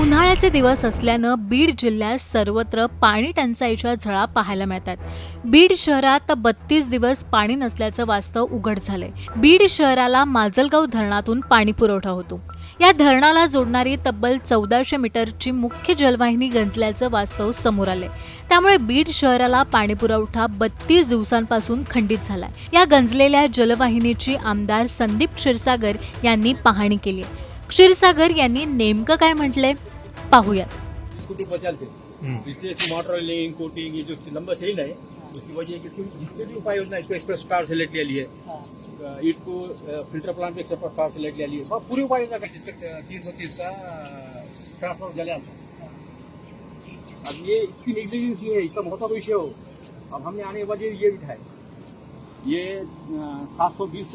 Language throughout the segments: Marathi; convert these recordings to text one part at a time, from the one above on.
उन्हाळ्याचे दिवस असल्यानं बीड जिल्ह्यात सर्वत्र पाणी टंचाईच्या झळा पाहायला मिळतात. बीड शहरात 32 दिवस पाणी नसल्याचं वास्तव उघड झालंय. बीड शहराला माजलगाव धरणातून पाणी पुरवठा होतो. या धरणाला जोडणारी तब्बल 1400 मीटरची मुख्य जलवाहिनी गंजल्याचं वास्तव समोर आलंय. त्यामुळे बीड शहराला पाणी पुरवठा 32 दिवसांपासून खंडित झालाय. या गंजलेल्या जलवाहिनीची आमदार संदीप क्षीरसागर यांनी पाहणी केली आहे. क्षीरसागर यांनी नेमकं काय म्हटलंय पाहूयात. स्कूटी बचाल थे इसलिए इसकी मोटर लिंक कोटिंग ये जो लंबा चेन है उसकी वजह है कि जितने भी उपाय योजना इसको एक्सप्रेस कार से लेट लिया है, ईट को फिल्टर प्लांट में एक्सप्रेस कार से लेट लिया है, पूरी उपाय योजना का जिसका 330 का ट्रांसफर जला। अब ये इतनी नेग्लिजेंसी है, इतना बहुत विषय हो। अब हमने आने के बाद ये बिठाए ये 720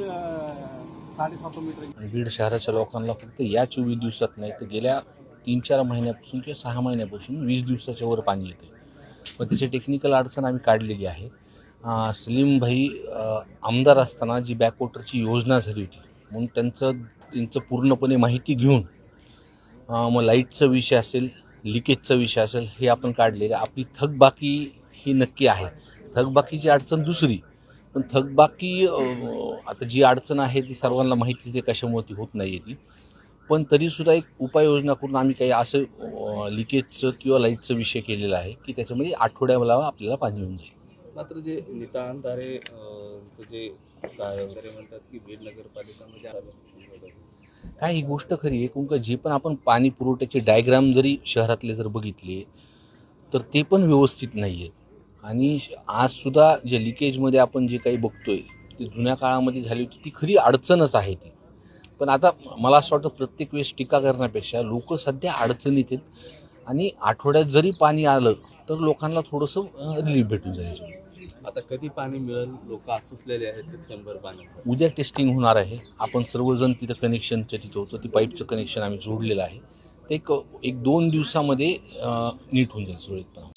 750 मीटर। बीड शहराच्या लोकांना फक्त या 24 दिवसात नाही तर गेल्या 3-4 महिन्यापासून किंवा 6 महिन्यापासून 20 दिवसाच्या वर पाणी येते. पण त्याची टेक्निकल अडचण आम्ही काढलेली आहे. सलीम भाई आमदार असताना जी बॅकवॉटरची योजना झाली होती म्हणून त्यांचं पूर्णपणे माहिती घेऊन मग लाईटचा विषय असेल, लिकेजचा विषय असेल, हे आपण काढलेलं. आपली थकबाकी ही नक्की आहे. थकबाकीची अडचण दुसरी, पण थकबाकी आता जी अडचण आहे ती सर्वांना माहिती आहे कशामुळे ती होत नाही ती. पण तरीसुद्धा एक उपाययोजना करून आम्ही काही असं लिकेजचं किंवा लाईटचं विषय केलेला आहे की त्याच्यामध्ये आठवड्याला आपल्याला पाणी येऊन जाईल. मात्र जे नितांतारे जे काय वगैरे म्हणतात की बीड नगरपालिकामध्ये काय ही गोष्ट खरी आहे. कारण जे पण आपण पाणी पुरवठ्याचे डायग्राम जरी शहरातले जर बघितले तर ते पण व्यवस्थित नाही आहेत. आणि आजसुद्धा जे लिकेजमध्ये आपण जे काही बघतोय ते जुन्या काळामध्ये झाली होती ती खरी अडचणच आहे ती. पण आता मला असं वाटतं प्रत्येक वेळेस टीका करण्यापेक्षा लोक सध्या अडचणीत आहेत आणि आठवड्यात जरी पाणी आलं तर लोकांना थोडंसं रिलीफ भेटून जाईल. आता कधी पाणी मिळेल, लोक असुसलेले आहेत ते थेंबर पाण्याचं. उद्या टेस्टिंग होणार आहे. आपण सर्वजण तिथं कनेक्शनच्या तिथं होतं, ती पाईपचं कनेक्शन आम्ही जोडलेलं आहे. ते एक 2 दिवसामध्ये नीट होऊन जाईल सुरळीतपणे.